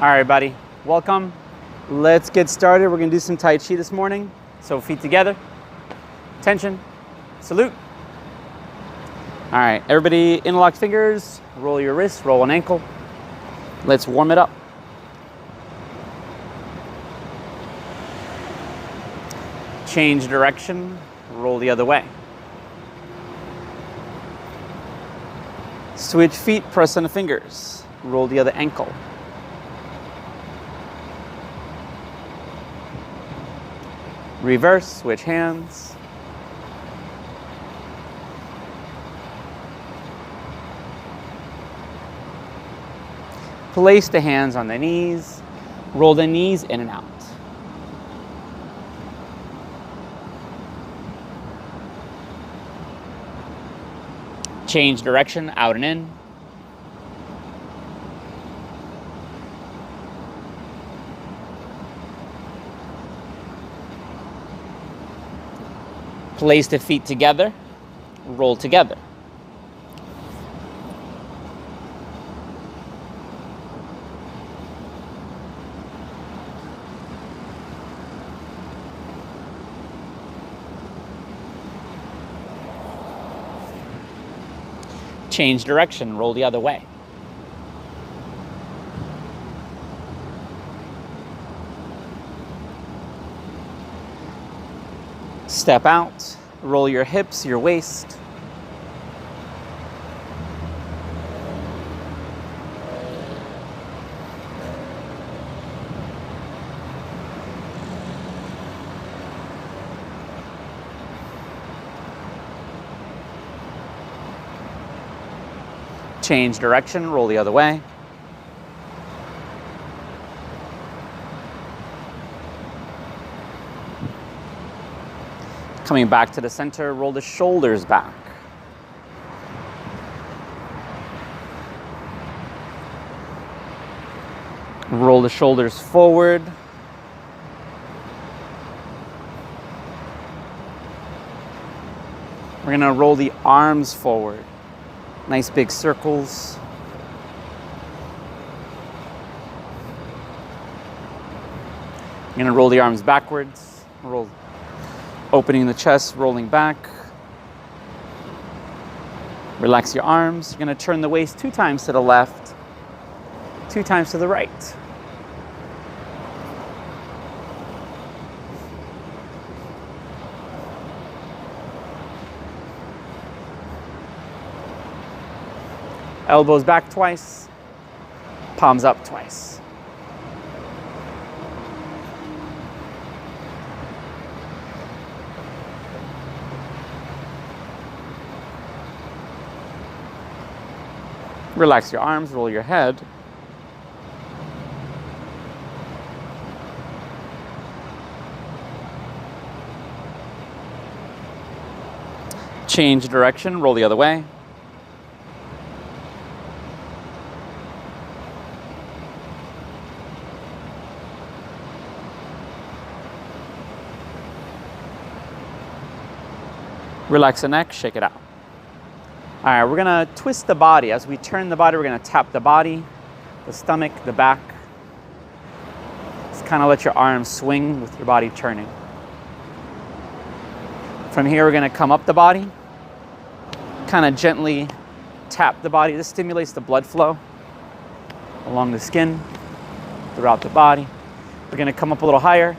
All right, buddy, welcome. Let's get started. We're gonna do some Tai Chi this morning. So feet together, attention, salute. All right, everybody interlock fingers, roll your wrists, roll one ankle. Let's warm it up. Change direction, roll the other way. Switch feet, press on the fingers, roll the other ankle. Reverse, switch hands. Place the hands on the knees. Roll the knees in and out. Change direction, out and in. Place the feet together, roll together. Change direction, roll the other way. Step out, roll your hips, your waist. Change direction, roll the other way. Coming back to the center, roll the shoulders back. Roll the shoulders forward. We're gonna roll the arms forward. Nice big circles. You're gonna roll the arms backwards. Roll. Opening the chest, rolling back. Relax your arms. You're going to turn the waist 2 times to the left, 2 times to the right. Elbows back twice, palms up twice. Relax your arms, roll your head. Change direction, roll the other way. Relax the neck, shake it out. All right, we're gonna twist the body. As we turn the body, we're gonna tap the body, the stomach, the back. Just kind of let your arms swing with your body turning. From here, we're gonna come up the body, kind of gently tap the body. This stimulates the blood flow along the skin, throughout the body. We're gonna come up a little higher,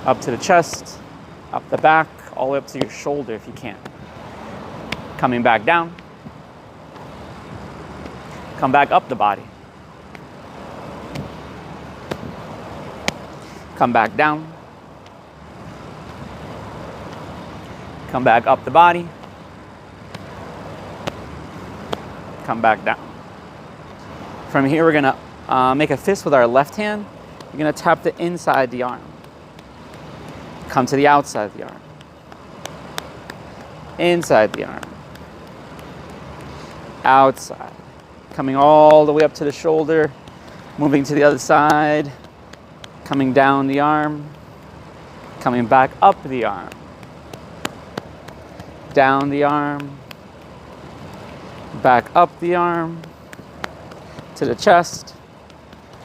up to the chest, up the back, all the way up to your shoulder if you can. Coming back down. Come back up the body. Come back down. Come back up the body. Come back down. From here, we're gonna make a fist with our left hand. You're gonna tap the inside of the arm. Come to the outside of the arm. Inside the arm. Outside. Coming all the way up to the shoulder. Moving to the other side. Coming down the arm. Coming back up the arm. Down the arm. Back up the arm. To the chest.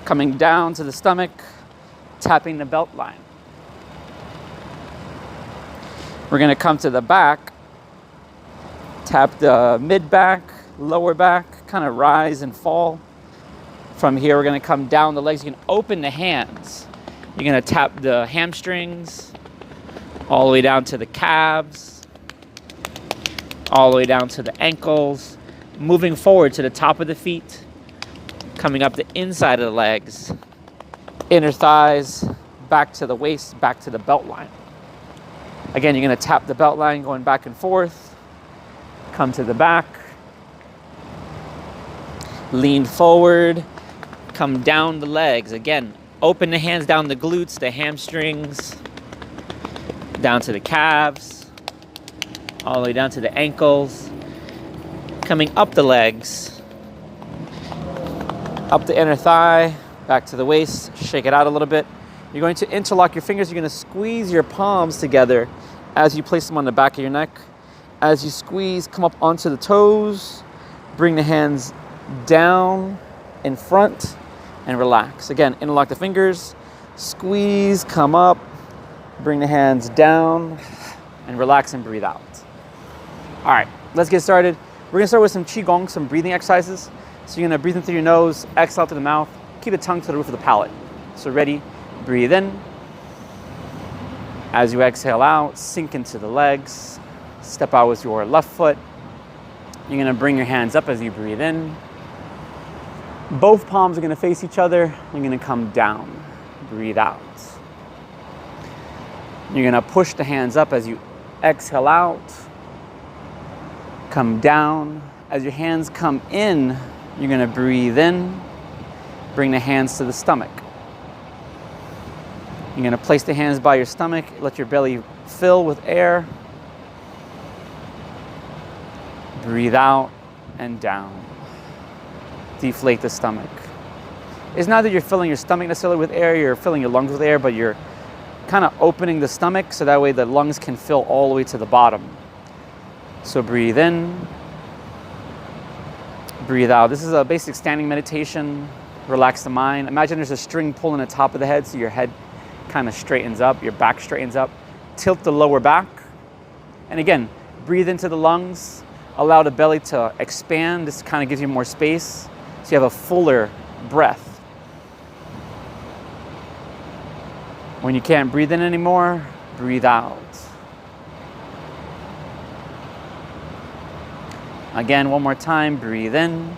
Coming down to the stomach. Tapping the belt line. We're going to come to the back, tap the mid back, lower back, kind of rise and fall. From here, we're going to come down the legs. You can open the hands. You're going to tap the hamstrings, all the way down to the calves, all the way down to the ankles, moving forward to the top of the feet, coming up the inside of the legs, inner thighs, back to the waist, back to the belt line. Again, you're going to tap the belt line, going back and forth. Come to the back. Lean forward. Come down the legs. Again, open the hands down the glutes, the hamstrings, down to the calves, all the way down to the ankles. Coming up the legs, up the inner thigh, back to the waist. Shake it out a little bit. You're going to interlock your fingers. You're going to squeeze your palms together as you place them on the back of your neck. As you squeeze, come up onto the toes. Bring the hands down in front and relax. Again, interlock the fingers. Squeeze, come up. Bring the hands down and relax and breathe out. All right, let's get started. We're going to start with some Qigong, some breathing exercises. So you're going to breathe in through your nose, exhale through the mouth. Keep the tongue to the roof of the palate. So ready? Breathe in. As you exhale out, sink into the legs. Step out with your left foot. You're going to bring your hands up as you breathe in. Both palms are going to face each other. You're going to come down. Breathe out. You're going to push the hands up as you exhale out. Come down. As your hands come in, you're going to breathe in. Bring the hands to the stomach. You're going to place the hands by your stomach. Let your belly fill with air. Breathe out and down. Deflate the stomach. It's not that you're filling your stomach necessarily with air, you're filling your lungs with air, but you're kind of opening the stomach so that way the lungs can fill all the way to the bottom. So breathe in. Breathe out. This is a basic standing meditation. Relax the mind. Imagine there's a string pulling the top of the head so your head kind of straightens up, your back straightens up. Tilt the lower back. And again, breathe into the lungs. Allow the belly to expand. This kind of gives you more space so you have a fuller breath. When you can't breathe in anymore, breathe out. Again, one more time, breathe in.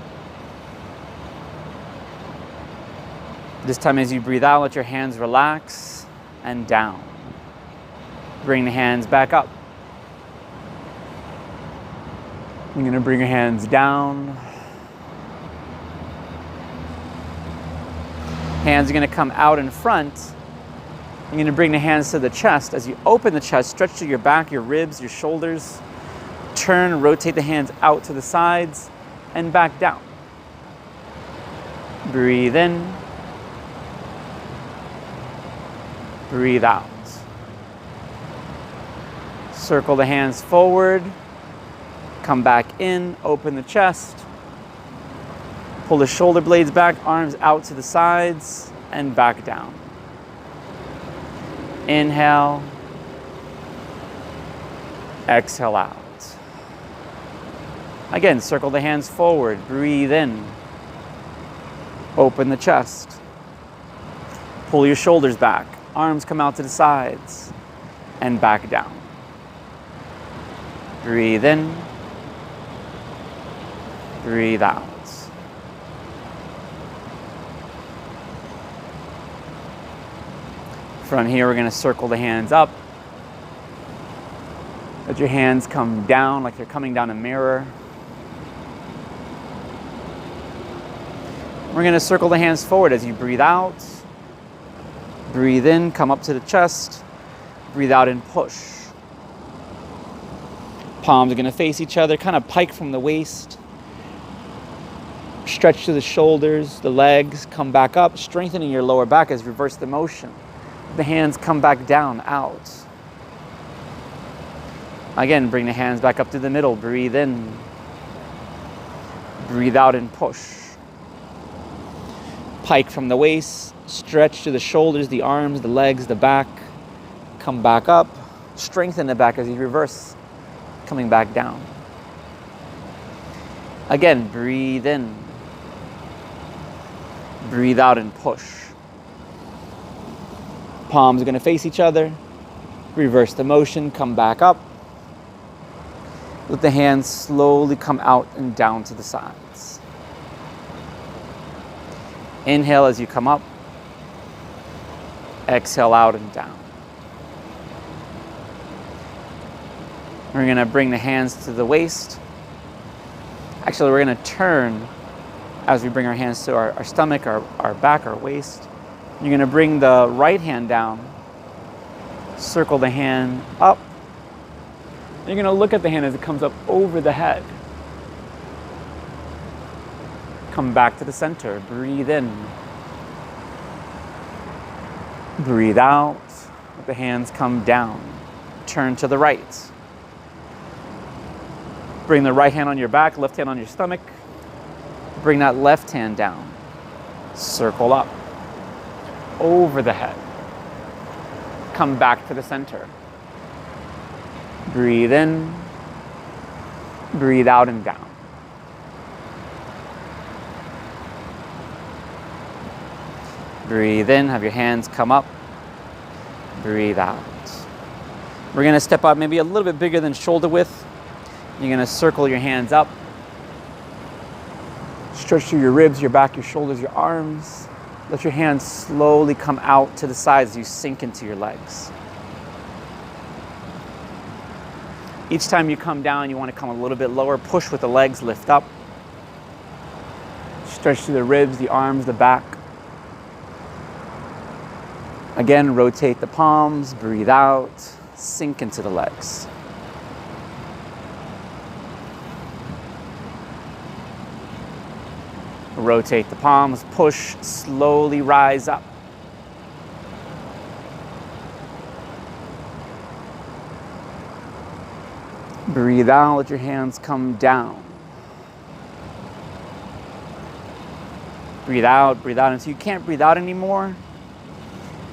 This time as you breathe out, let your hands relax and down. Bring the hands back up. You're going to bring your hands down. Hands are going to come out in front. You're going to bring the hands to the chest. As you open the chest, stretch to your back, your ribs, your shoulders. Turn, rotate the hands out to the sides and back down. Breathe in. Breathe out. Circle the hands forward. Come back in, open the chest. Pull the shoulder blades back, arms out to the sides and back down. Inhale. Exhale out. Again, circle the hands forward, breathe in. Open the chest. Pull your shoulders back. Arms come out to the sides. and back down. Breathe in, breathe out. From here, we're going to circle the hands up. Let your hands come down like they're coming down a mirror. We're going to circle the hands forward as you breathe out. Breathe in, come up to the chest. Breathe out and push. Palms are going to face each other, kind of pike from the waist. Stretch to the shoulders, the legs, come back up, strengthening your lower back as you reverse the motion. The hands come back down, out. Again, bring the hands back up to the middle. Breathe in. Breathe out and push. Pike from the waist, stretch to the shoulders, the arms, the legs, the back. Come back up. Strengthen the back as you reverse, coming back down. Again, breathe in. Breathe out and push. Palms are going to face each other. Reverse the motion, come back up. Let the hands slowly come out and down to the sides. Inhale as you come up. Exhale out and down. We're going to bring the hands to the waist. Actually, we're going to turn as we bring our hands to our stomach, our back, our waist. You're going to bring the right hand down, circle the hand up. You're going to look at the hand as it comes up over the head. Come back to the center. Breathe in. Breathe out. Let the hands come down. Turn to the right. Bring the right hand on your back, left hand on your stomach. Bring that left hand down. Circle up. Over the head. Come back to the center. Breathe in. Breathe out and down. Breathe in, have your hands come up. Breathe out. We're going to step out maybe a little bit bigger than shoulder width. You're going to circle your hands up. Stretch through your ribs, your back, your shoulders, your arms. Let your hands slowly come out to the sides as you sink into your legs. Each time you come down, you want to come a little bit lower. Push with the legs, lift up. Stretch through the ribs, the arms, the back. Again, rotate the palms, breathe out, sink into the legs. Rotate the palms, push, slowly rise up. Breathe out, let your hands come down. Breathe out until you can't breathe out anymore.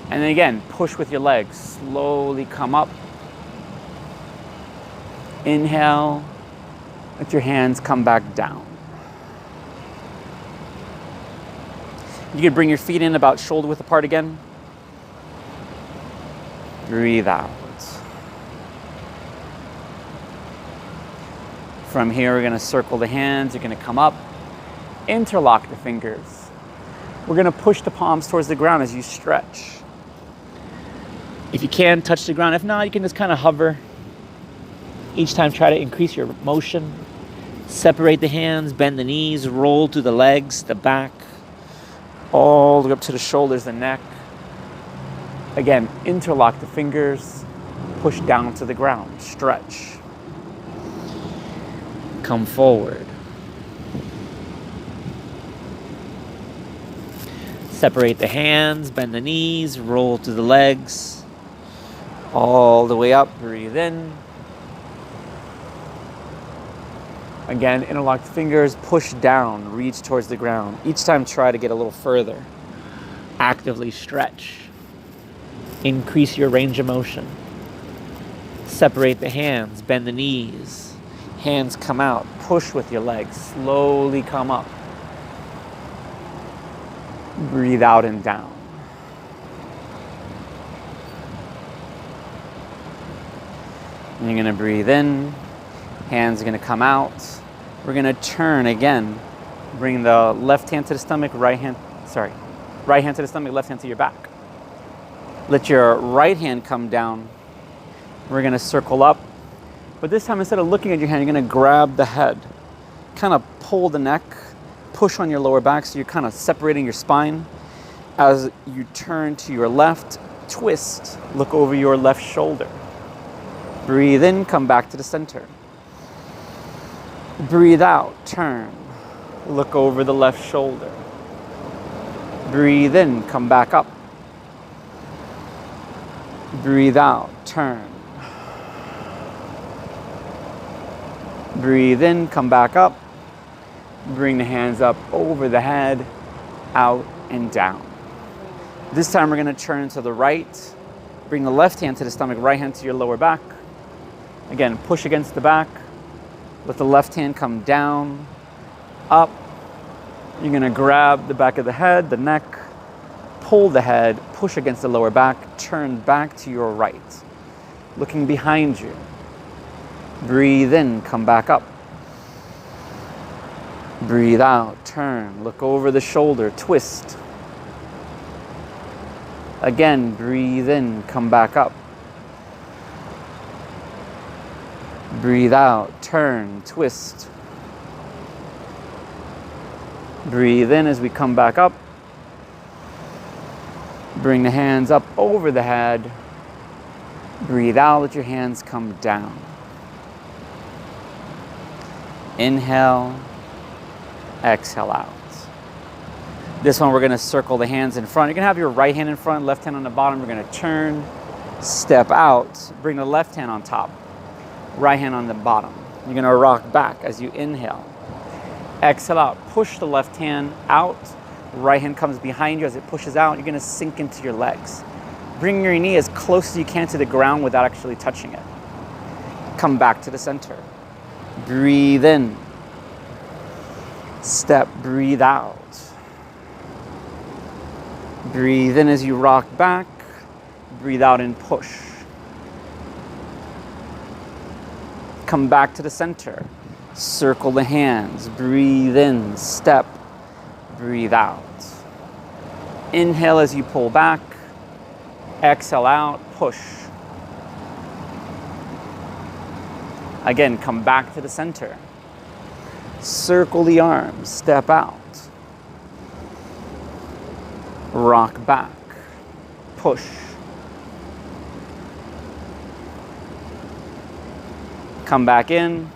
And then again, push with your legs, slowly come up. Inhale, let your hands come back down. You can bring your feet in about shoulder width apart again. Breathe out. From here, we're going to circle the hands. You're going to come up, interlock the fingers. We're going to push the palms towards the ground as you stretch. If you can, touch the ground. If not, you can just kind of hover. Each time, try to increase your motion. Separate the hands, bend the knees, roll through the legs, the back, all the way up to the shoulders, the neck. Again, interlock the fingers, push down to the ground, stretch. Come forward. Separate the hands, bend the knees, roll through the legs, all the way up, breathe in. Again, interlock the fingers, push down, reach towards the ground. Each time, try to get a little further. Actively stretch. Increase your range of motion. Separate the hands, bend the knees. Hands come out, push with your legs, slowly come up. Breathe out and down. And you're gonna breathe in, hands are gonna come out. We're gonna turn again. Bring the left hand to the stomach, right hand to the stomach, left hand to your back. Let your right hand come down. We're gonna circle up. But this time, instead of looking at your hand, you're gonna grab the head. Kind of pull the neck, push on your lower back so you're kind of separating your spine. As you turn to your left, twist, look over your left shoulder. Breathe in, come back to the center. Breathe out, turn, look over the left shoulder. Breathe in, come back up. Breathe out, turn. Breathe in, come back up. Bring the hands up over the head, out and down. This time we're going to turn to the right. Bring the left hand to the stomach, right hand to your lower back. Again, push against the back. Let the left hand come down, up. You're going to grab the back of the head, the neck, pull the head, push against the lower back, turn back to your right. Looking behind you. Breathe in, come back up. Breathe out, turn, look over the shoulder, twist. Again, breathe in, come back up. Breathe out, turn, twist. Breathe in as we come back up. Bring the hands up over the head. Breathe out, let your hands come down. Inhale, exhale out. This one we're going to circle the hands in front. You're going to have your right hand in front, left hand on the bottom. We're going to turn, step out, bring the left hand on top, right hand on the bottom. You're going to rock back as you inhale. Exhale out, push the left hand out, right hand comes behind you as it pushes out. You're going to sink into your legs. Bring your knee as close as you can to the ground without actually touching it. Come back to the center. Breathe in. Step, breathe out. Breathe in as you rock back. Breathe out and push. Come back to the center. Circle the hands. Breathe in, step, breathe out. Inhale as you pull back. Exhale out, push. Again, come back to the center. Circle the arms, step out. Rock back, push. Come back in.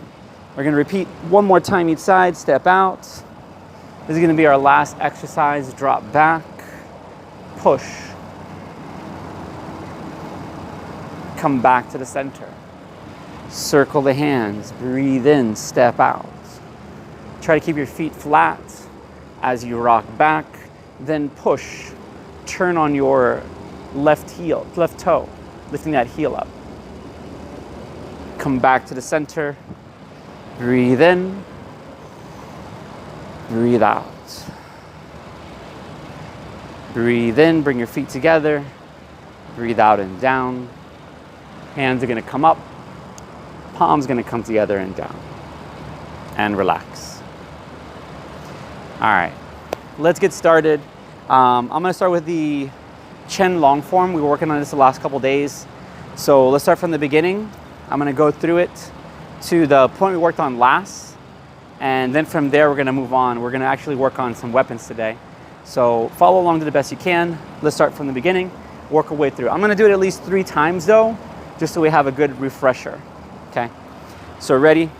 We're going to repeat one more time each side, step out. This is going to be our last exercise. Drop back, push. Come back to the center. Circle the hands, breathe in, step out. Try to keep your feet flat as you rock back, then push. Turn on your left toe, lifting that heel up. Come back to the center. Breathe in, breathe out. Breathe in, bring your feet together. Breathe out and down. Hands are going to come up. Palms going to come together and down. And relax. All right, let's get started. I'm going to start with the Chen long form. We were working on this the last couple days. So let's start from the beginning. I'm going to go through it to the point we worked on last. And then from there, we're going to move on. We're going to actually work on some weapons today. So follow along to the best you can. Let's start from the beginning, work our way through. I'm going to do it at least 3 times though, just so we have a good refresher. Okay, so ready?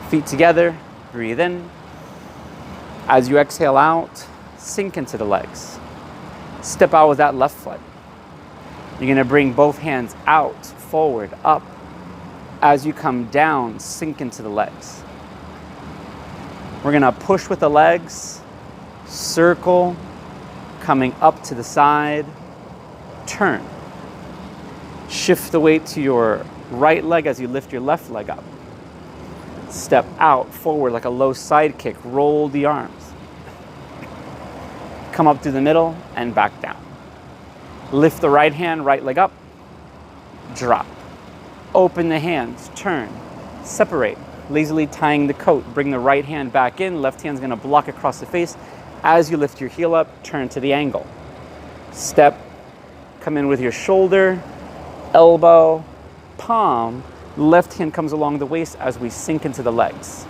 Feet together, breathe in. As you exhale out, sink into the legs. Step out with that left foot. You're gonna bring both hands out, forward, up. As you come down, sink into the legs. We're gonna push with the legs, circle, coming up to the side, turn. Shift the weight to your right leg as you lift your left leg up. Step out, forward like a low side kick. Roll the arms. Come up through the middle and back down. Lift the right hand, right leg up. Drop. Open the hands, turn, separate, lazily tying the coat. Bring the right hand back in, left hand's gonna block across the face. As you lift your heel up, turn to the angle. Step, come in with your shoulder, elbow, palm. Left hand comes along the waist as we sink into the legs.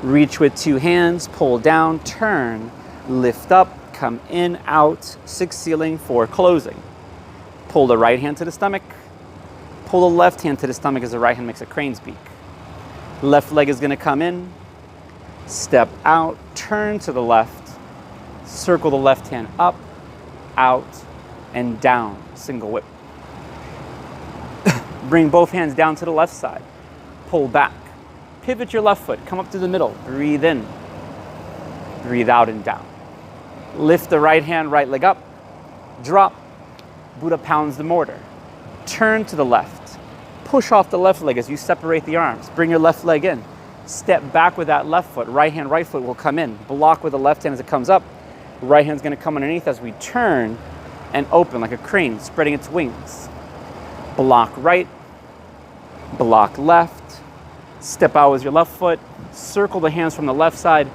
Reach with two hands, pull down, turn, lift up, come in, out, 6 sealing, 4 closing. Pull the right hand to the stomach. Pull the left hand to the stomach as the right hand makes a crane's beak. Left leg is gonna come in, step out, turn to the left, circle the left hand up, out, and down, single whip. Bring both hands down to the left side, pull back. Pivot your left foot, come up to the middle, breathe in, breathe out and down. Lift the right hand, right leg up, drop, Buddha pounds the mortar. Turn to the left, push off the left leg as you separate the arms. Bring your left leg in, step back with that left foot. Right hand, right foot will come in. Block with the left hand as it comes up. Right hand's gonna come underneath as we turn and open like a crane, spreading its wings. Block right, block left, step out with your left foot, circle the hands from the left side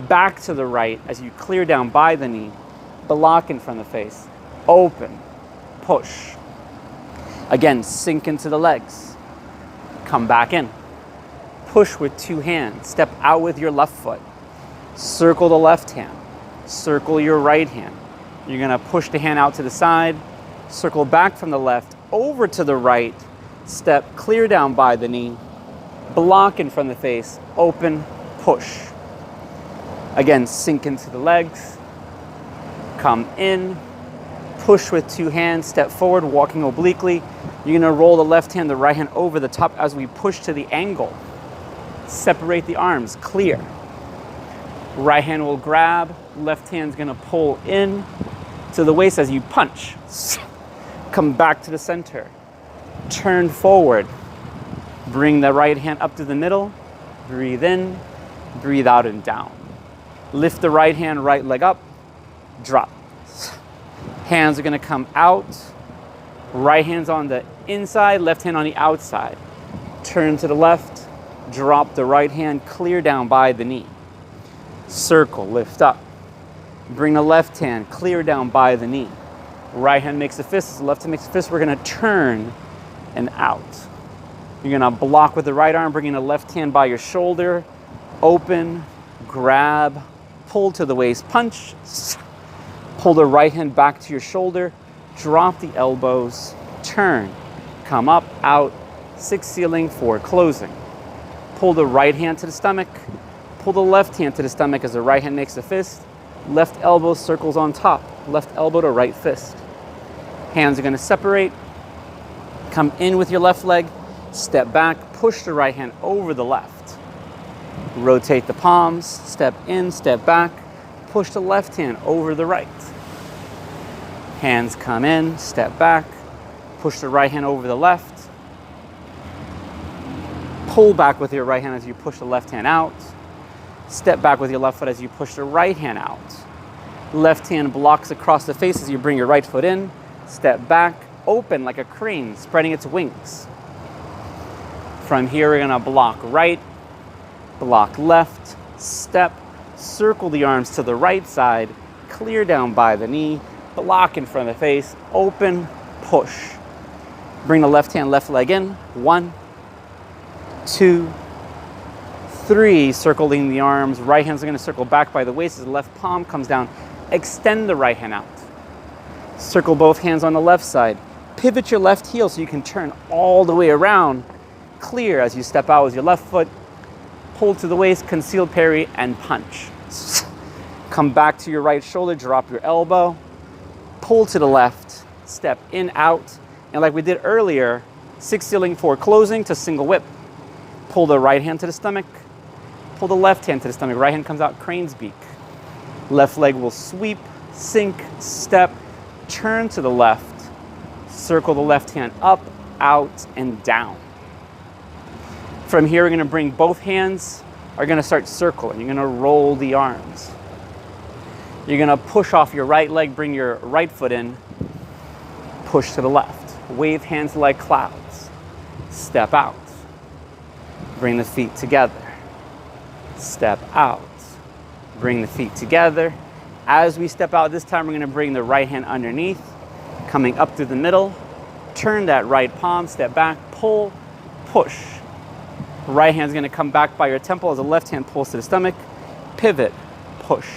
back to the right as you clear down by the knee, block in front of the face, open, push. Again, sink into the legs, come back in, push with two hands, step out with your left foot, circle the left hand, circle your right hand. You're gonna push the hand out to the side, circle back from the left, over to the right, step clear down by the knee, block in front of the face, open, push. Again, sink into the legs, come in, push with two hands, step forward, walking obliquely. You're gonna roll the left hand, the right hand over the top as we push to the angle. Separate the arms, clear. Right hand will grab, left hand's gonna pull in to the waist as you punch. Come back to the center. Turn forward. Bring the right hand up to the middle. Breathe in, breathe out and down. Lift the right hand, right leg up, drop. Hands are gonna come out. Right hand's on the inside, left hand on the outside. Turn to the left, drop the right hand, clear down by the knee. Circle, lift up. Bring the left hand, clear down by the knee. Right hand makes a fist, left hand makes a fist. We're gonna turn and out. You're gonna block with the right arm, bringing the left hand by your shoulder, open, grab, pull to the waist, punch. Pull the right hand back to your shoulder, drop the elbows, turn, come up, out, 6 sealing, 4 closing. Pull the right hand to the stomach, pull the left hand to the stomach as the right hand makes a fist, left elbow circles on top, left elbow to right fist. Hands are gonna separate, come in with your left leg, step back, push the right hand over the left. Rotate the palms, step in, step back, push the left hand over the right. Hands come in, step back, push the right hand over the left. Pull back with your right hand as you push the left hand out. Step back with your left foot as you push the right hand out. Left hand blocks across the face as you bring your right foot in. Step back, open like a crane, spreading its wings. From here, we're gonna block right, block left, step, circle the arms to the right side, clear down by the knee, block in front of the face, open, push. Bring the left hand, left leg in. 1, 2, 3, circling the arms. Right hand's gonna circle back by the waist as the left palm comes down. Extend the right hand out. Circle both hands on the left side. Pivot your left heel so you can turn all the way around. Clear as you step out with your left foot. Pull to the waist, concealed parry, and punch. Come back to your right shoulder, drop your elbow. Pull to the left, step in, out. And like we did earlier, 6 sealing, 4 closing to single whip. Pull the right hand to the stomach. Pull the left hand to the stomach. Right hand comes out, crane's beak. Left leg will sweep, sink, step, turn to the left. Circle the left hand up, out, and down. From here, we're gonna bring both hands, are gonna start circling. You're gonna roll the arms. You're gonna push off your right leg, bring your right foot in, push to the left. Wave hands like clouds. step out. Bring the feet together. Step out. Bring the feet together. As we step out this time, we're going to bring the right hand underneath, coming up through the middle. Turn that right palm, step back, pull, push. Right hand's going to come back by your temple as the left hand pulls to the stomach. Pivot, push.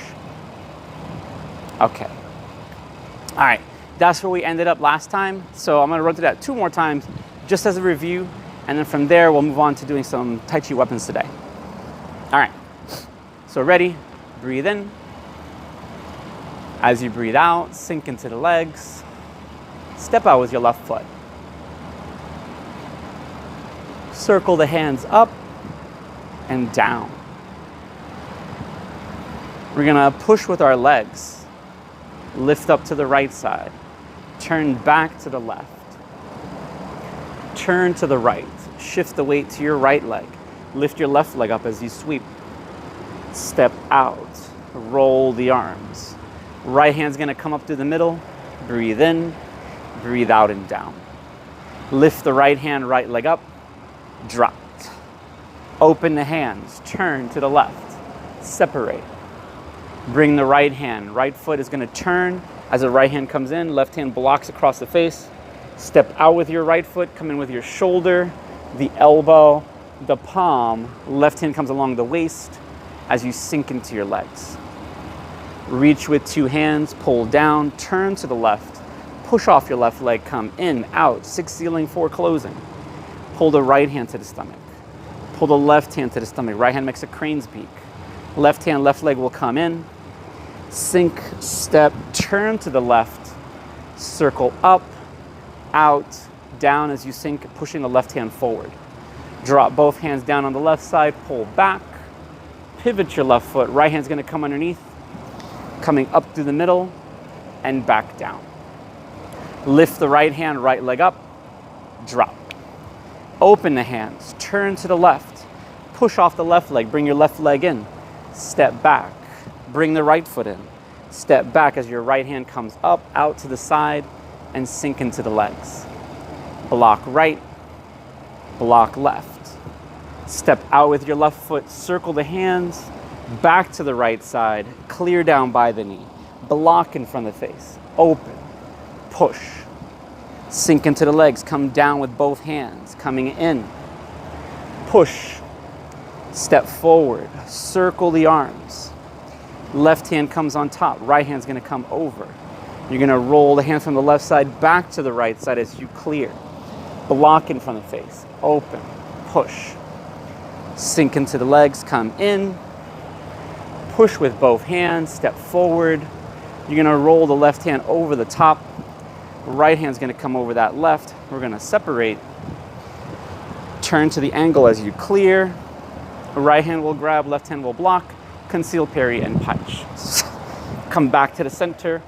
Okay. All right. That's where we ended up last time. So I'm going to run through that 2 more times just as a review. And then from there, we'll move on to doing some Tai Chi weapons today. All right. So ready? Breathe in. As you breathe out, sink into the legs. Step out with your left foot. Circle the hands up and down. We're going to push with our legs. Lift up to the right side. Turn back to the left. Turn to the right. Shift the weight to your right leg. Lift your left leg up as you sweep. Step out. Roll the arms. Right hand's going to come up through the middle. Breathe in. Breathe out and down. Lift the right hand, right leg up. Drop. Open the hands. Turn to the left. Separate. Bring the right hand. Right foot is going to turn as the right hand comes in. Left hand blocks across the face. Step out with your right foot. Come in with your shoulder, the elbow, the palm. Left hand comes along the waist as you sink into your legs. Reach with 2 hands. Pull down. Turn to the left. Push off your left leg. Come in, out. 6 sealing, 4 closing. Pull the right hand to the stomach. Pull the left hand to the stomach. Right hand makes a crane's beak. Left hand, left leg will come in. Sink, step, turn to the left. Circle up, out, down as you sink, pushing the left hand forward. Drop both hands down on the left side. Pull back. Pivot your left foot. Right hand's going to come underneath. Coming up through the middle and back down. Lift the right hand, right leg up. Drop. Open the hands. Turn to the left. Push off the left leg. Bring your left leg in. Step back. Bring the right foot in. Step back as your right hand comes up, out to the side, and sink into the legs. Block right. Block left. Step out with your left foot. Circle the hands. Back to the right side. Clear down by the knee. Block in front of the face. Open. Push. Sink into the legs. Come down with both hands. Coming in. Push. Step forward. Circle the arms. Left hand comes on top. Right hand's going to come over. You're going to roll the hands from the left side back to the right side as you clear. Block in front of the face. Open. Push. Sink into the legs. Come in. Push with both hands. Step forward. You're going to roll the left hand over the top. Right hand's going to come over that left. We're going to separate. Turn to the angle as you clear. Right hand will grab, left hand will block. Conceal, parry, and punch. Come back to the center.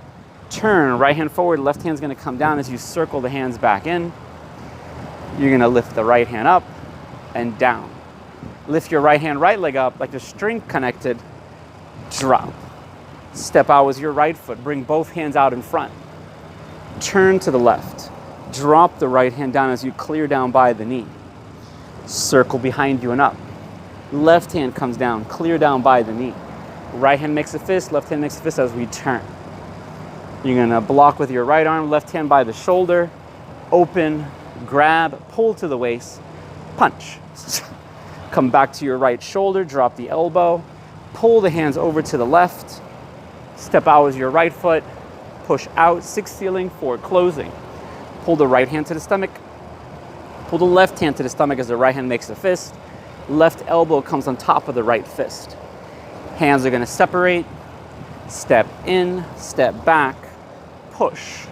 Turn, right hand forward, left hand's going to come down as you circle the hands back in. You're going to lift the right hand up and down. Lift your right hand, right leg up like the string connected. Drop. Step out with your right foot. Bring both hands out in front. Turn to the left. Drop the right hand down as you clear down by the knee. Circle behind you and up. Left hand comes down, clear down by the knee. Right hand makes a fist, left hand makes a fist as we turn. You're going to block with your right arm, left hand by the shoulder. Open, grab, pull to the waist, punch. Come back to your right shoulder, drop the elbow. Pull the hands over to the left. Step out with your right foot. Push out, 6 sealing, 4 closing. Pull the right hand to the stomach. Pull the left hand to the stomach as the right hand makes a fist. Left elbow comes on top of the right fist. Hands are going to separate. Step in, step back, push.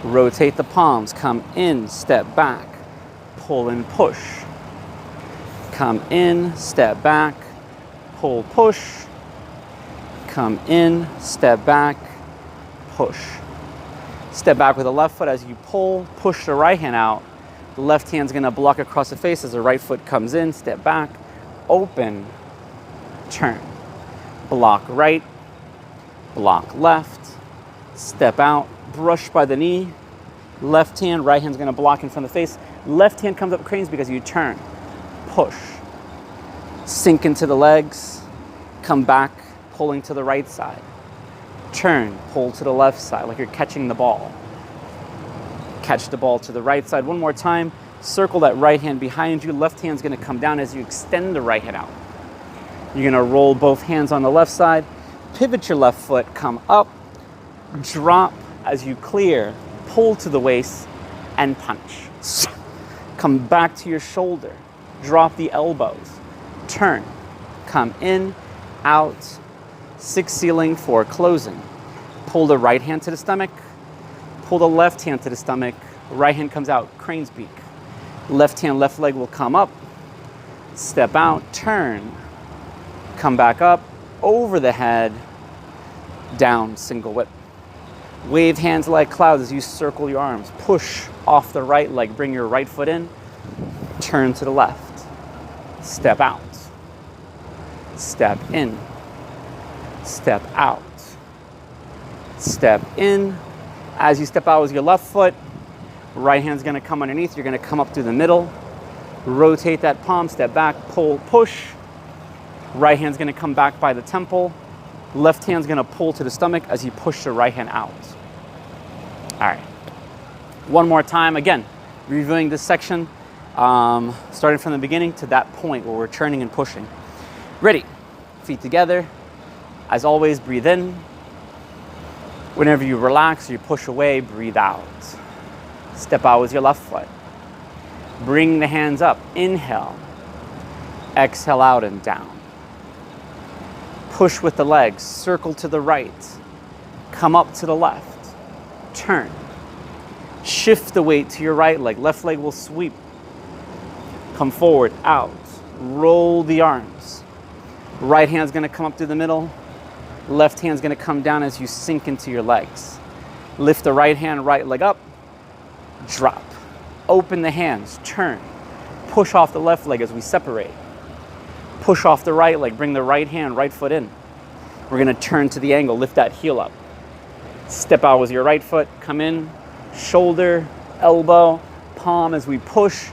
Rotate the palms. Come in, step back, pull and push. Come in, step back, pull, push. Come in, step back, push. Step back with the left foot as you pull, push the right hand out. The left hand's going to block across the face as the right foot comes in. Step back, open, turn. Block right, block left, step out, brush by the knee. Left hand, right hand's going to block in front of the face Left hand comes up, cranes because you turn, push, sink into the legs, come back, pulling to the right side. Turn, pull to the left side like you're catching the ball. Catch the ball to the right side. One more time. Circle that right hand behind you. Left hand's going to come down as you extend the right hand out. You're going to roll both hands on the left side. Pivot your left foot. Come up. Drop as you clear. Pull to the waist and punch. Come back to your shoulder. Drop the elbows. Turn. Come in, out. 6 ceiling, 4 closing. Pull the right hand to the stomach. Pull the left hand to the stomach. Right hand comes out, crane's beak. Left hand, left leg will come up. Step out, turn. Come back up, over the head, down, single whip. Wave hands like clouds as you circle your arms. Push off the right leg, bring your right foot in. Turn to the left. Step out. Step in. Step out. Step in. As you step out with your left foot, right hand's gonna come underneath. You're gonna come up through the middle. Rotate that palm, step back, pull, push. Right hand's gonna come back by the temple. Left hand's gonna pull to the stomach as you push the right hand out. All right. One more time, again, reviewing this section, starting from the beginning to that point where we're turning and pushing. Ready, feet together. As always, breathe in. Whenever you relax or you push away, breathe out. Step out with your left foot. Bring the hands up, inhale. Exhale out and down. Push with the legs, circle to the right. Come up to the left. Turn. Shift the weight to your right leg. Left leg will sweep. Come forward, out. Roll the arms. Right hand's gonna come up through the middle. Left hand's gonna come down as you sink into your legs. Lift the right hand, right leg up. Drop. Open the hands, turn. Push off the left leg as we separate. Push off the right leg, bring the right hand, right foot in. We're gonna turn to the angle, lift that heel up. Step out with your right foot, come in, shoulder, elbow, palm as we push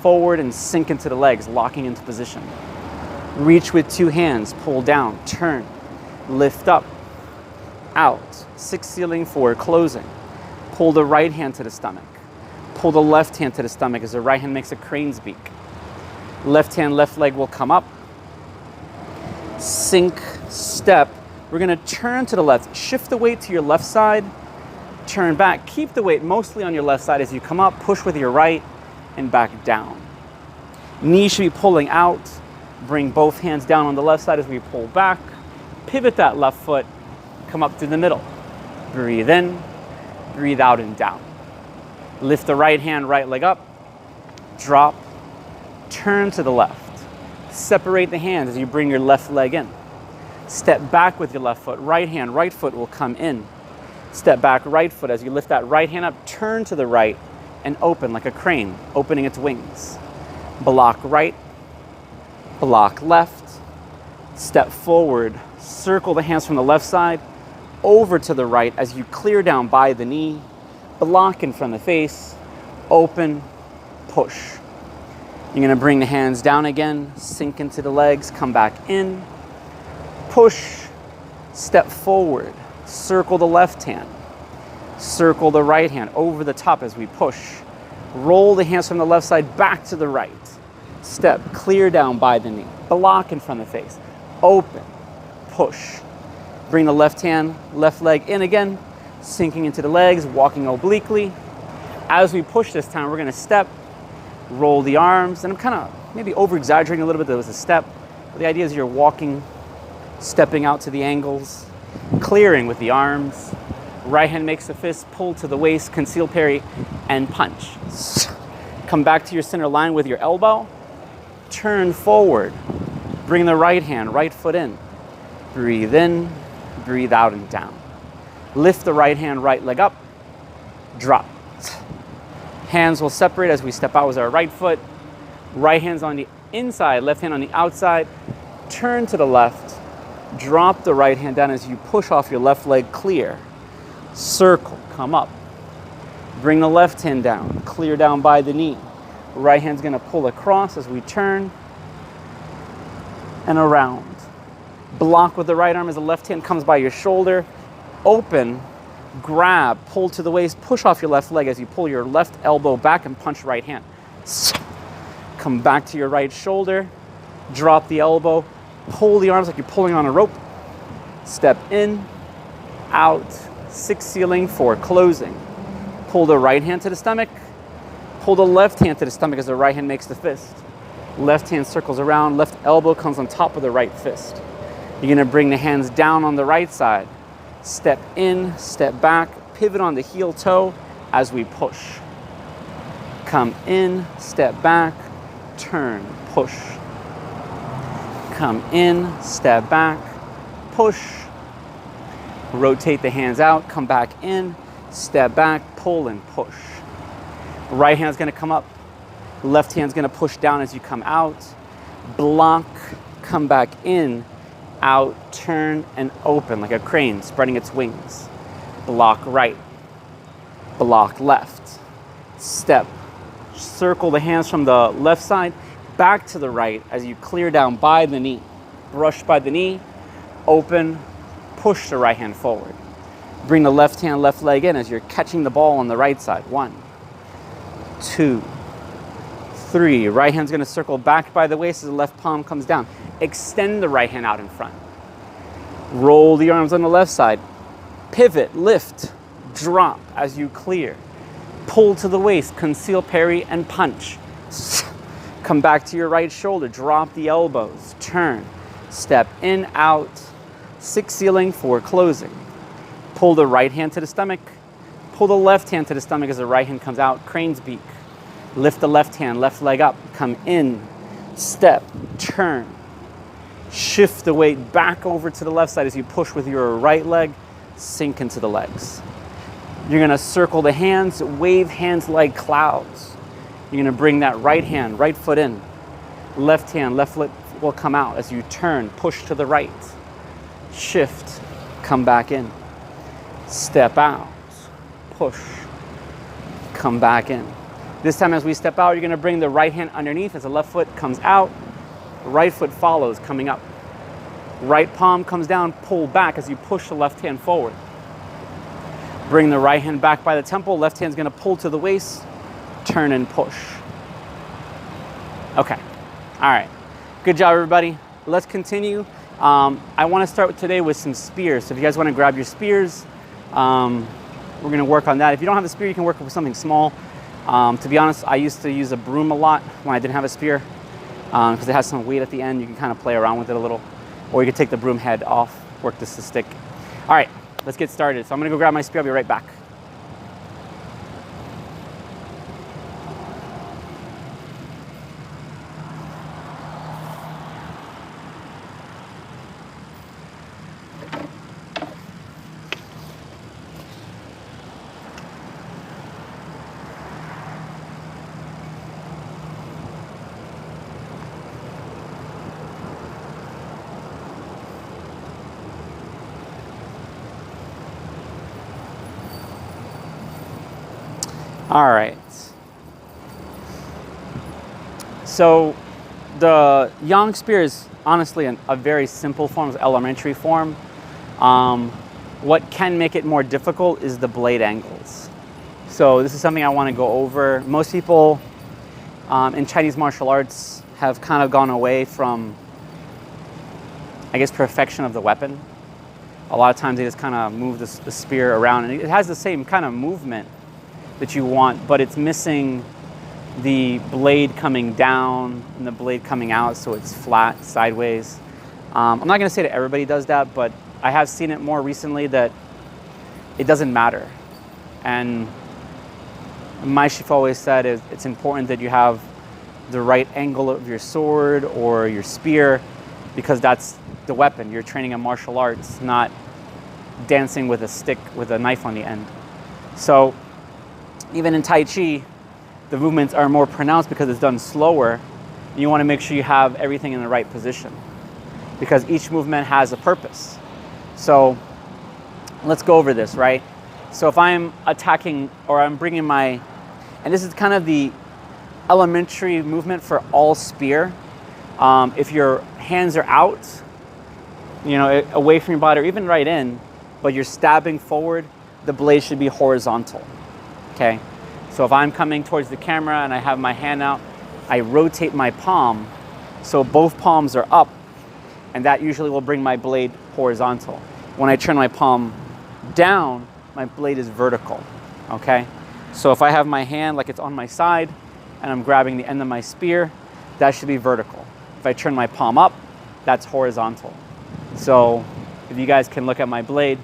forward and sink into the legs, locking into position. Reach with 2 hands, pull down, turn, lift up, out. 6 ceiling, 4 closing. Pull the right hand to the stomach. Pull the left hand to the stomach as the right hand makes a crane's beak. Left hand, left leg will come up. Sink, step. We're gonna turn to the left. Shift the weight to your left side. Turn back. Keep the weight mostly on your left side as you come up. Push with your right and back down. Knees should be pulling out. Bring both hands down on the left side as we pull back. Pivot that left foot. Come up through the middle. Breathe in. Breathe out and down. Lift the right hand, right leg up. Drop. Turn to the left. Separate the hands as you bring your left leg in. Step back with your left foot. Right hand, right foot will come in. Step back, right foot. As you lift that right hand up, turn to the right and open like a crane, opening its wings. Block right, block left. Step forward, circle the hands from the left side over to the right as you clear down by the knee. Block in front of the face, open, push. You're gonna bring the hands down again, sink into the legs, come back in, push, step forward, circle the left hand, circle the right hand over the top as we push. Roll the hands from the left side back to the right. Step, clear down by the knee, block in front of the face, open, push. Bring the left hand, left leg in again, sinking into the legs, walking obliquely. As we push this time, we're gonna step, roll the arms, and I'm kind of maybe over-exaggerating a little bit. There was a step. But the idea is you're walking, stepping out to the angles, clearing with the arms. Right hand makes a fist, pull to the waist, conceal parry, and punch. Come back to your center line with your elbow. Turn forward. Bring the right hand, right foot in. Breathe in, breathe out and down. Lift the right hand, right leg up. Drop. Hands will separate as we step out with our right foot. Right hand's on the inside, left hand on the outside. Turn to the left. Drop the right hand down as you push off your left leg, clear. Circle, come up. Bring the left hand down, clear down by the knee. Right hand's gonna pull across as we turn and around. Block with the right arm as the left hand comes by your shoulder. Open, grab, pull to the waist, push off your left leg as you pull your left elbow back and punch right hand. Come back to your right shoulder, drop the elbow, pull the arms like you're pulling on a rope. Step in, out, 6 sealing, 4 closing. Pull the right hand to the stomach, pull the left hand to the stomach as the right hand makes the fist. Left hand circles around, left elbow comes on top of the right fist. You're gonna bring the hands down on the right side. Step in, step back, pivot on the heel toe as we push. Come in, step back, turn, push. Come in, step back, push. Rotate the hands out, come back in, step back, pull and push. Right hand's gonna come up, left hand's gonna push down as you come out. Block, come back in, out, turn, and open like a crane spreading its wings. Block right, block left. Step, circle the hands from the left side back to the right as you clear down by the knee. Brush by the knee, open, push the right hand forward. Bring the left hand, left leg in as you're catching the ball on the right side. 1, 2, 3. Right hand's gonna circle back by the waist as the left palm comes down. Extend the right hand out in front. Roll the arms on the left side. Pivot, lift, drop as you clear. Pull to the waist, conceal, parry, and punch. Come back to your right shoulder, drop the elbows, turn, step in, out, 6 sealing, 4 closing. Pull the right hand to the stomach, pull the left hand to the stomach as the right hand comes out, crane's beak. Lift the left hand, left leg up, come in, step, turn. Shift the weight back over to the left side as you push with your right leg, sink into the legs. You're gonna circle the hands, wave hands like clouds. You're gonna bring that right hand, right foot in. Left hand, left foot will come out as you turn, push to the right. Shift, come back in. Step out, push, come back in. This time as we step out, you're gonna bring the right hand underneath as the left foot comes out. Right foot follows, coming up. Right palm comes down, pull back as you push the left hand forward. Bring the right hand back by the temple, left hand's gonna pull to the waist, turn and push. Okay, all right. Good job, everybody. Let's continue. I wanna start today with some spears. So if you guys wanna grab your spears, we're gonna work on that. If you don't have a spear, you can work with something small. To be honest, I used to use a broom a lot when I didn't have a spear because it has some weight at the end. You can kind of play around with it a little. Or you can take the broom head off, work this to stick. All right, let's get started. So I'm gonna go grab my spear, I'll be right back. All right. So the yang spear is honestly a very simple form, it's elementary form. What can make it more difficult is the blade angles. So this is something I want to go over. Most people in Chinese martial arts have kind of gone away from, I guess, perfection of the weapon. A lot of times they just kind of move the spear around, and it has the same kind of movement that you want, but it's missing the blade coming down and the blade coming out, so it's flat sideways. I'm not going to say that everybody does that, but I have seen it more recently that it doesn't matter. And my Shifu always said it's important that you have the right angle of your sword or your spear, because that's the weapon. You're training a martial arts, not dancing with a stick with a knife on the end. So even in Tai Chi, the movements are more pronounced because it's done slower. You want to make sure you have everything in the right position because each movement has a purpose. So let's go over this, right? So if I'm attacking or I'm bringing my, and this is kind of the elementary movement for all spear. If your hands are out, you know, away from your body or even right in, but you're stabbing forward, the blade should be horizontal, okay? So if I'm coming towards the camera and I have my hand out, I rotate my palm so both palms are up, and that usually will bring my blade horizontal. When I turn my palm down, my blade is vertical, okay? So if I have my hand like it's on my side and I'm grabbing the end of my spear, that should be vertical. If I turn my palm up, that's horizontal. So if you guys can look at my blade,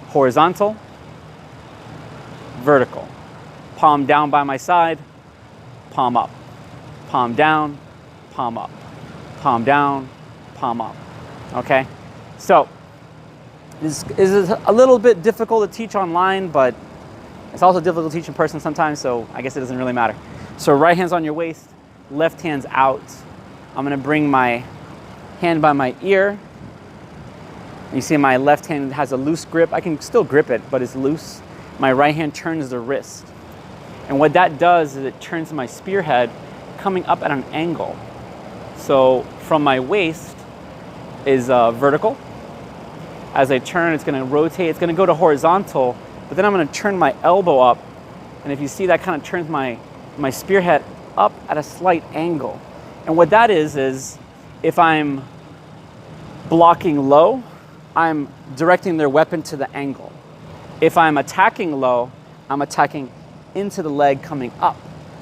horizontal, vertical. Palm down by my side, palm up. Palm down, palm up. Palm down, palm up. Okay? So this is a little bit difficult to teach online, but it's also difficult to teach in person sometimes, so I guess it doesn't really matter. So right hand's on your waist, left hand's out. I'm gonna bring my hand by my ear. You see my left hand has a loose grip. I can still grip it, but it's loose. My right hand turns the wrist. And what that does is it turns my spearhead coming up at an angle. So from my waist is vertical. As I turn, it's gonna rotate, it's gonna go to horizontal, but then I'm gonna turn my elbow up. And if you see, that kind of turns my spearhead up at a slight angle. And what that is if I'm blocking low, I'm directing their weapon to the angle. If I'm attacking low, I'm attacking into the leg coming up.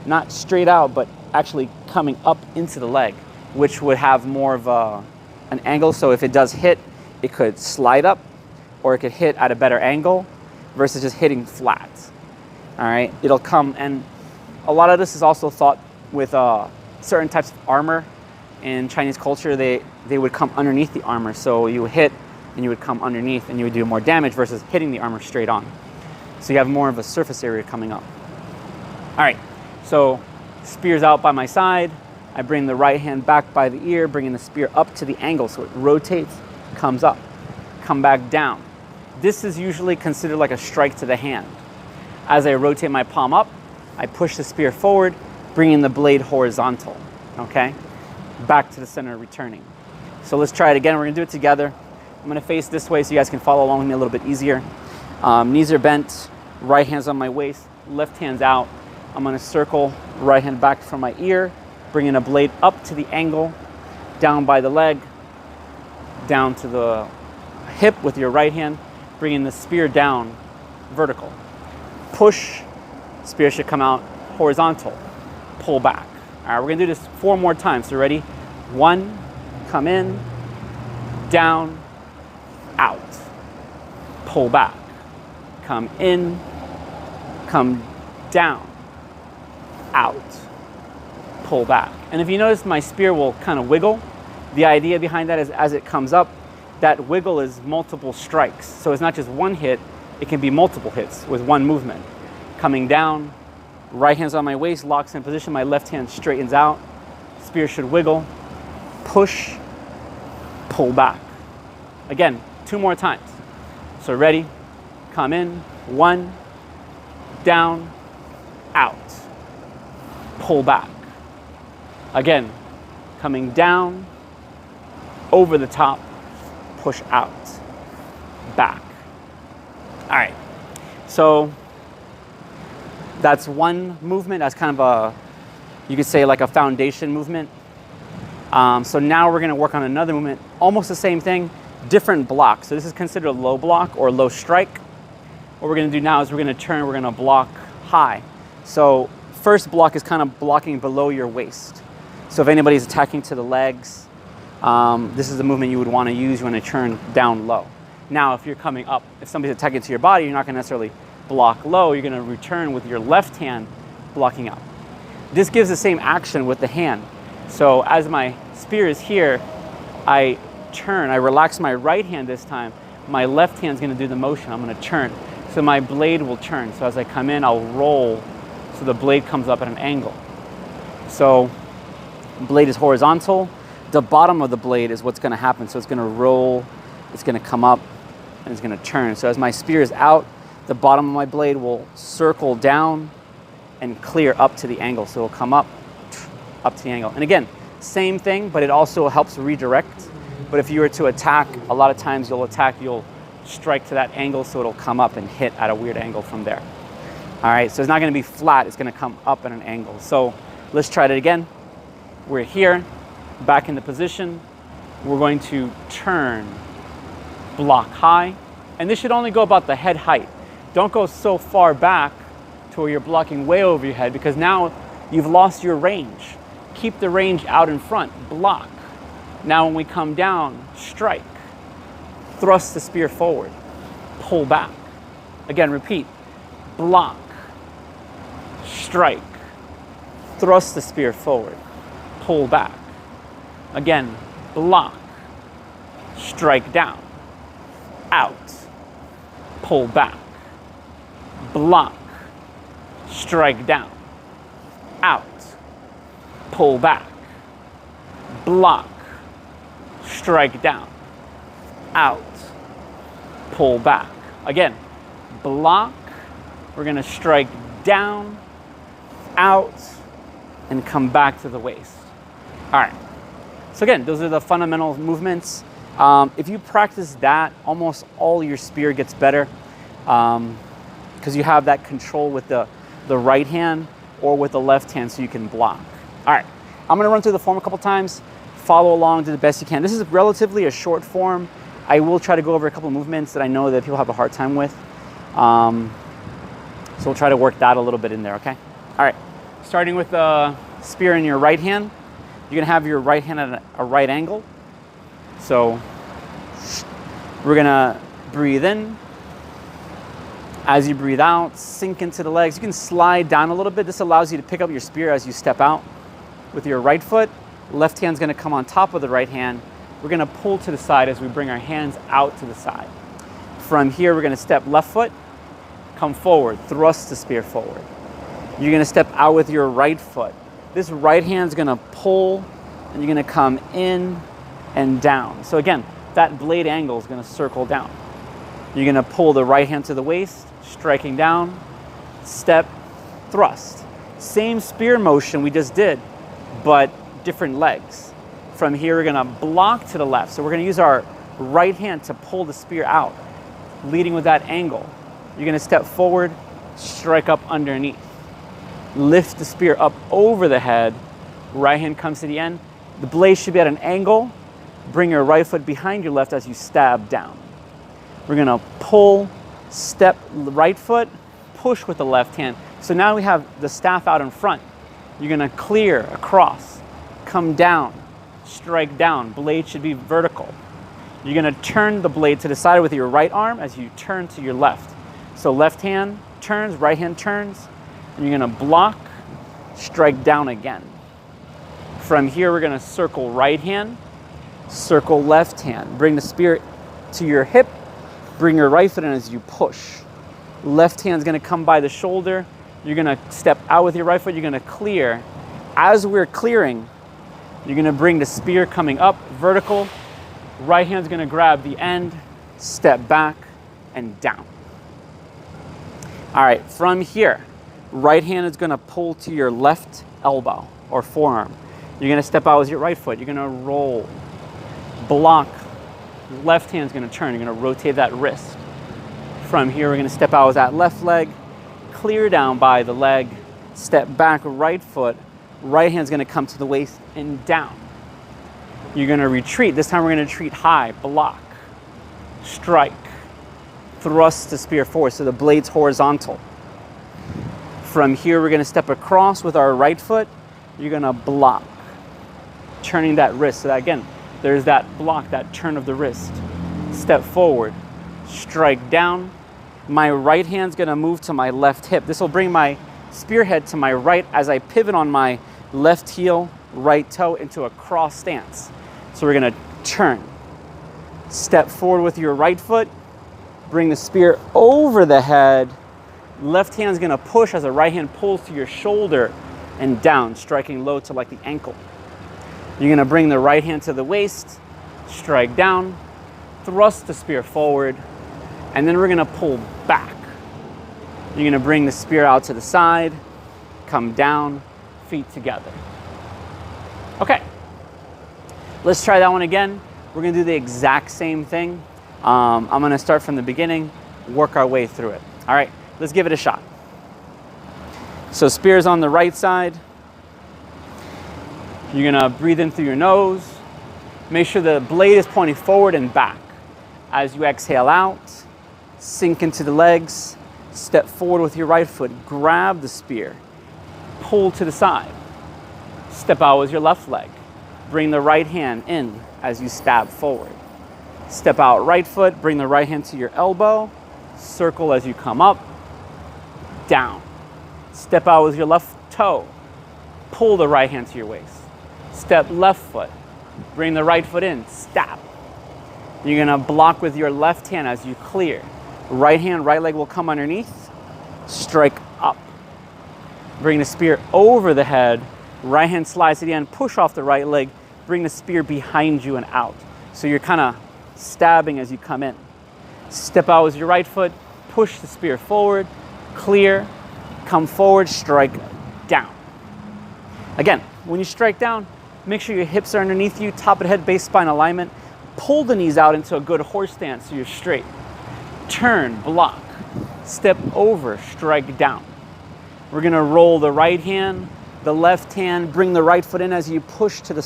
Not straight out, but actually coming up into the leg, which would have more of an angle. So if it does hit, it could slide up, or it could hit at a better angle versus just hitting flat. All right, it'll come, and a lot of this is also thought with certain types of armor. In Chinese culture, they would come underneath the armor. So you would hit, and you would come underneath, and you would do more damage versus hitting the armor straight on. So you have more of a surface area coming up. All right, so spear's out by my side. I bring the right hand back by the ear, bringing the spear up to the angle so it rotates, comes up, come back down. This is usually considered like a strike to the hand. As I rotate my palm up, I push the spear forward, bringing the blade horizontal, okay? Back to the center, returning. So let's try it again. We're gonna do it together. I'm gonna face this way so you guys can follow along with me a little bit easier. Knees are bent, right hand's on my waist, left hand's out. I'm gonna circle right hand back from my ear, bringing a blade up to the angle, down by the leg, down to the hip with your right hand, bringing the spear down, vertical. Push, spear should come out horizontal, pull back. All right, we're gonna do this 4 more times, so ready? 1, come in, down, out, pull back, come in, come down, out, pull back. And if you notice, my spear will kind of wiggle. The idea behind that is as it comes up, that wiggle is multiple strikes. So it's not just one hit, it can be multiple hits with one movement. Coming down, right hand's on my waist, locks in position, my left hand straightens out, spear should wiggle, push, pull back. Again, 2 more times. So ready, come in, 1, down, out, pull back. Again, coming down, over the top, push out, back. All right, so that's one movement. That's kind of a, you could say like a foundation movement. So now we're gonna work on another movement, almost the same thing, different block. So this is considered a low block or low strike. What we're gonna do now is we're gonna turn, we're gonna block high. So first block is kind of blocking below your waist. So if anybody's attacking to the legs, this is the movement you would wanna use when you turn down low. Now, if you're coming up, if somebody's attacking to your body, you're not gonna necessarily block low, you're gonna return with your left hand blocking up. This gives the same action with the hand. So as my spear is here, I turn, I relax my right hand this time, my left hand's gonna do the motion, I'm gonna turn. So my blade will turn. So as I come in, I'll roll, so the blade comes up at an angle. So blade is horizontal, the bottom of the blade is what's gonna happen. So it's gonna roll, it's gonna come up, and it's gonna turn. So as my spear is out, the bottom of my blade will circle down and clear up to the angle. So it'll come up, up to the angle. And again, same thing, but it also helps redirect. But if you were to attack, a lot of times you'll strike to that angle, so it'll come up and hit at a weird angle from there. All right, so it's not gonna be flat, it's gonna come up at an angle. So let's try it again. We're here, back in the position. We're going to turn, block high, and this should only go about the head height. Don't go so far back to where you're blocking way over your head, because now you've lost your range. Keep the range out in front, block. Now when we come down, strike. Thrust the spear forward, pull back. Again, repeat, block, strike, thrust the spear forward, pull back. Again, block, strike down, out, pull back, block, strike down, out, pull back, block, strike down, out, pull back. Again, block, we're gonna strike down, out, and come back to the waist. All right, so again, those are the fundamental movements. If you practice that, almost all your spear gets better, because you have that control with the right hand or with the left hand, so you can block. All right, I'm gonna run through the form a couple times. Follow along, do the best you can. This is relatively a short form. I will try to go over a couple of movements that I know that people have a hard time with. So we'll try to work that a little bit in there, okay? All right, starting with the spear in your right hand. You're gonna have your right hand at a right angle. So we're gonna breathe in. As you breathe out, sink into the legs. You can slide down a little bit. This allows you to pick up your spear as you step out. With your right foot, left hand's gonna come on top of the right hand. We're gonna pull to the side as we bring our hands out to the side. From here, we're gonna step left foot, come forward, thrust the spear forward. You're gonna step out with your right foot. This right hand's gonna pull, and you're gonna come in and down. So again, that blade angle is gonna circle down. You're gonna pull the right hand to the waist, striking down, step, thrust. Same spear motion we just did, but different legs. From here, we're gonna block to the left. So we're gonna use our right hand to pull the spear out, leading with that angle. You're gonna step forward, strike up underneath. Lift the spear up over the head, right hand comes to the end. The blade should be at an angle. Bring your right foot behind your left as you stab down. We're gonna pull, step right foot, push with the left hand. So now we have the staff out in front. You're gonna clear across, come down, strike down. Blade should be vertical. You're gonna turn the blade to the side with your right arm as you turn to your left. So left hand turns, right hand turns, and you're gonna block, strike down again. From here, we're gonna circle right hand, circle left hand. Bring the spear to your hip, bring your right foot in as you push. Left hand's gonna come by the shoulder. You're gonna step out with your right foot, you're gonna clear. As we're clearing, you're gonna bring the spear coming up, vertical. Right hand's gonna grab the end, step back, and down. All right, from here, right hand is gonna pull to your left elbow or forearm. You're gonna step out with your right foot. You're gonna roll, block. Left hand's gonna turn. You're gonna rotate that wrist. From here, we're gonna step out with that left leg, clear down by the leg, step back right foot. Right hand's gonna come to the waist and down. You're gonna retreat. This time we're gonna retreat high, block, strike, thrust the spear forward so the blade's horizontal. From here, we're gonna step across with our right foot. You're gonna block, turning that wrist. So that again, there's that block, that turn of the wrist. Step forward, strike down. My right hand's gonna move to my left hip. This will bring my spearhead to my right as I pivot on my left heel, right toe into a cross stance. So we're gonna turn. Step forward with your right foot, bring the spear over the head. Left hand's gonna push as the right hand pulls to your shoulder and down, striking low to like the ankle. You're gonna bring the right hand to the waist, strike down, thrust the spear forward, and then we're gonna pull back. You're gonna bring the spear out to the side, come down, feet together. Okay, let's try that one again. We're gonna do the exact same thing. I'm gonna start from the beginning, work our way through it. All right, let's give it a shot. So spear's on the right side. You're gonna breathe in through your nose. Make sure the blade is pointing forward and back. As you exhale out, sink into the legs, step forward with your right foot, grab the spear, pull to the side. Step out with your left leg. Bring the right hand in as you stab forward. Step out right foot, bring the right hand to your elbow, circle as you come up, down. Step out with your left toe, pull the right hand to your waist. Step left foot, bring the right foot in, stab. You're gonna block with your left hand as you clear. Right hand, right leg will come underneath, strike up. Bring the spear over the head, right hand slides to the end, push off the right leg, bring the spear behind you and out. So you're kind of stabbing as you come in. Step out with your right foot, push the spear forward, clear, come forward, strike down. Again, when you strike down, make sure your hips are underneath you, top of the head, base spine alignment. Pull the knees out into a good horse stance so you're straight. Turn, block, step over, strike down. We're gonna roll the right hand, the left hand, bring the right foot in as you push to the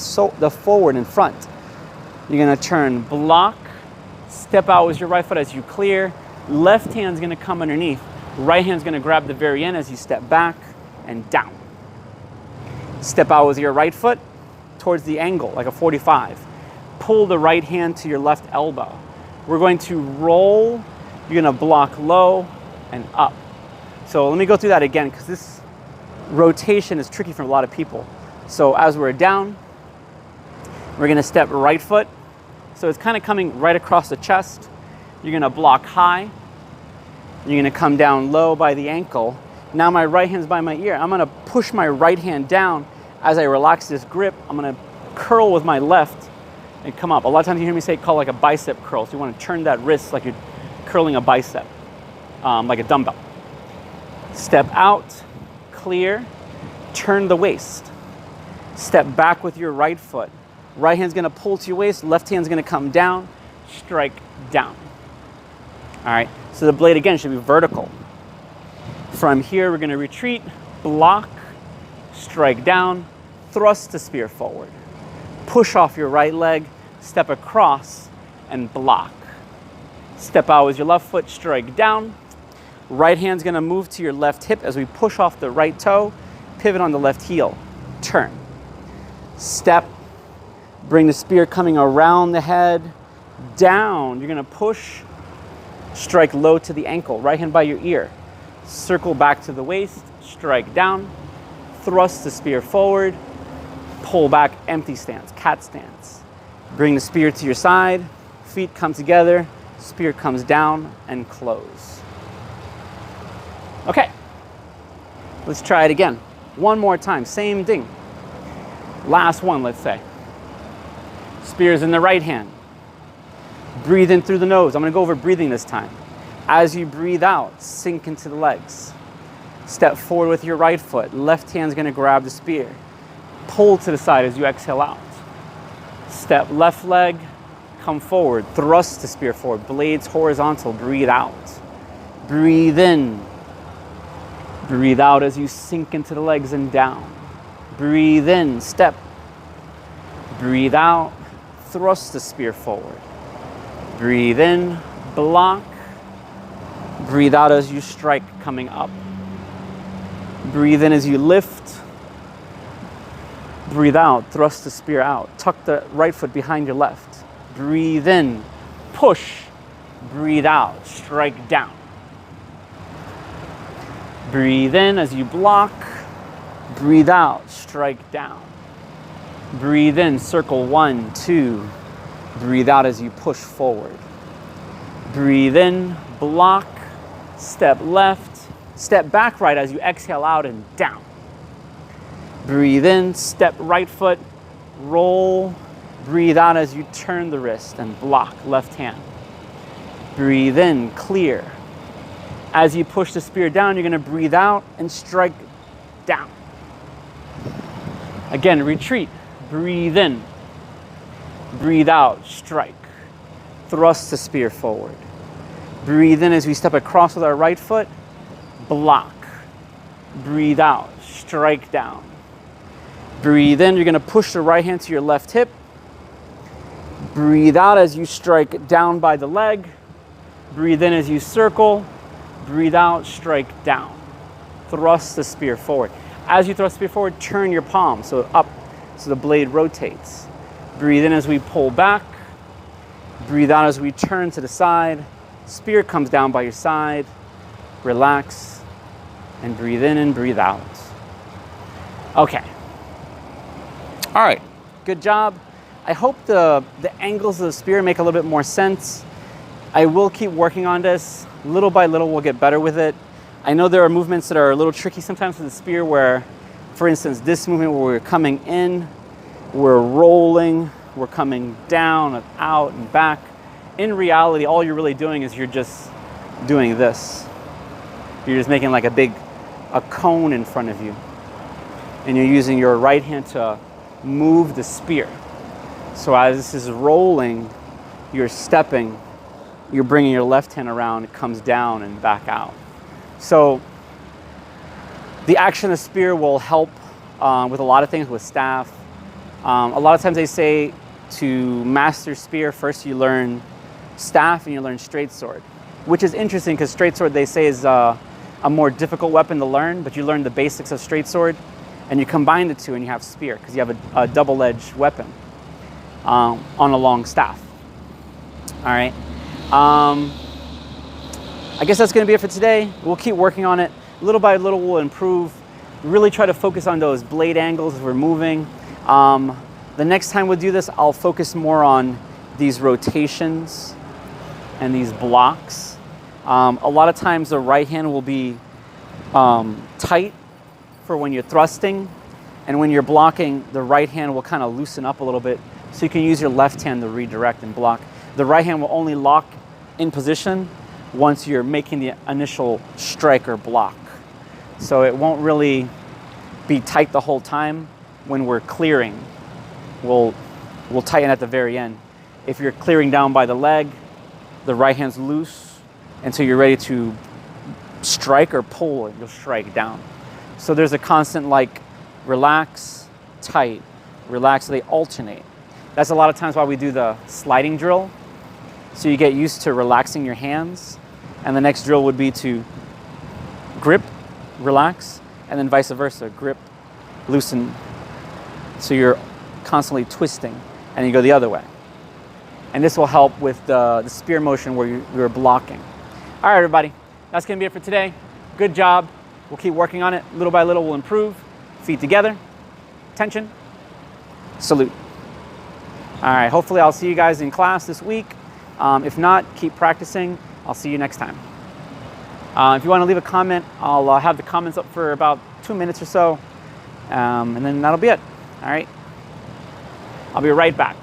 forward in front. You're gonna turn, block, step out with your right foot as you clear. Left hand's gonna come underneath. Right hand's gonna grab the very end as you step back and down. Step out with your right foot towards the angle, like a 45. Pull the right hand to your left elbow. We're going to roll. You're gonna block low and up. So let me go through that again because this rotation is tricky for a lot of people. So as we're down, we're gonna step right foot. So it's kind of coming right across the chest. You're gonna block high. You're gonna come down low by the ankle. Now my right hand's by my ear. I'm gonna push my right hand down. As I relax this grip, I'm gonna curl with my left and come up. A lot of times you hear me say call like a bicep curl. So you wanna turn that wrist like you're curling a bicep, like a dumbbell. Step out, clear, turn the waist. Step back with your right foot. Right hand's gonna pull to your waist, left hand's gonna come down, strike down. All right, so the blade again should be vertical. From here, we're gonna retreat, block, strike down, thrust the spear forward. Push off your right leg, step across, and block. Step out with your left foot, strike down. Right hand's gonna move to your left hip as we push off the right toe, pivot on the left heel, turn. Step, bring the spear coming around the head, down. You're gonna push, strike low to the ankle, right hand by your ear. Circle back to the waist, strike down, thrust the spear forward, pull back, empty stance, cat stance. Bring the spear to your side, feet come together, spear comes down and close. Okay, let's try it again. One more time, same thing. Last one, let's say. Spear's in the right hand. Breathe in through the nose. I'm gonna go over breathing this time. As you breathe out, sink into the legs. Step forward with your right foot. Left hand's gonna grab the spear. Pull to the side as you exhale out. Step left leg, come forward. Thrust the spear forward. Blades horizontal, breathe out. Breathe in. Breathe out as you sink into the legs and down. Breathe in, step. Breathe out, thrust the spear forward. Breathe in, block. Breathe out as you strike, coming up. Breathe in as you lift. Breathe out, thrust the spear out. Tuck the right foot behind your left. Breathe in, push. Breathe out, strike down. Breathe in as you block. Breathe out, strike down. Breathe in, circle 1, 2. Breathe out as you push forward. Breathe in, block, step left, step back right as you exhale out and down. Breathe in, step right foot, roll. Breathe out as you turn the wrist and block left hand. Breathe in, clear. As you push the spear down, you're gonna breathe out and strike down. Again, retreat, Breathe in. Breathe out, strike. Thrust the spear forward. Breathe in as we step across with our right foot, block. Breathe out, strike down. Breathe in, you're gonna push the right hand to your left hip. Breathe out as you strike down by the leg. Breathe in as you circle. Breathe out, strike down. Thrust the spear forward. As you thrust the spear forward, turn your palm, so up, so the blade rotates. Breathe in as we pull back. Breathe out as we turn to the side. Spear comes down by your side. Relax, and breathe in and breathe out. Okay. All right, good job. I hope the angles of the spear make a little bit more sense. I will keep working on this. Little by little, we'll get better with it. I know there are movements that are a little tricky sometimes with the spear where, for instance, this movement where we're coming in, we're rolling, we're coming down and out and back. In reality, all you're really doing is you're just doing this. You're just making like a cone in front of you. And you're using your right hand to move the spear. So as this is rolling, you're stepping, you're bringing your left hand around, it comes down and back out. So the action of the spear will help with a lot of things with staff. A lot of times they say to master spear, first you learn staff and you learn straight sword, which is interesting because straight sword they say is a more difficult weapon to learn, but you learn the basics of straight sword and you combine the two and you have spear because you have a double-edged weapon on a long staff. All right. I guess that's going to be it for today. We'll keep working on it. Little by little, we'll improve. Really try to focus on those blade angles as we're moving. The next time we'll do this, I'll focus more on these rotations and these blocks. A lot of times the right hand will be tight for when you're thrusting, and when you're blocking, the right hand will kind of loosen up a little bit so you can use your left hand to redirect and block. The right hand will only lock in position once you're making the initial strike or block. So it won't really be tight the whole time. When we're clearing, we'll tighten at the very end. If you're clearing down by the leg, the right hand's loose until you're ready to strike or pull, you'll strike down. So there's a constant like relax, tight, relax, so they alternate. That's a lot of times why we do the sliding drill. So you get used to relaxing your hands, and the next drill would be to grip, relax, and then vice versa, grip, loosen. So you're constantly twisting, and you go the other way. And this will help with the spear motion where you're blocking. All right, everybody, that's gonna be it for today. Good job. We'll keep working on it. Little by little, we'll improve. Feet together, tension, salute. All right, hopefully I'll see you guys in class this week. If not, keep practicing. I'll see you next time. If you want to leave a comment, I'll have the comments up for about 2 minutes or so, and then that'll be it. All right? I'll be right back.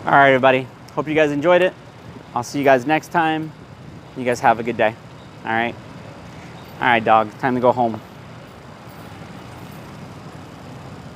All right, everybody. Hope you guys enjoyed it. I'll see you guys next time. You guys have a good day. All right? All right, dog. Time to go home.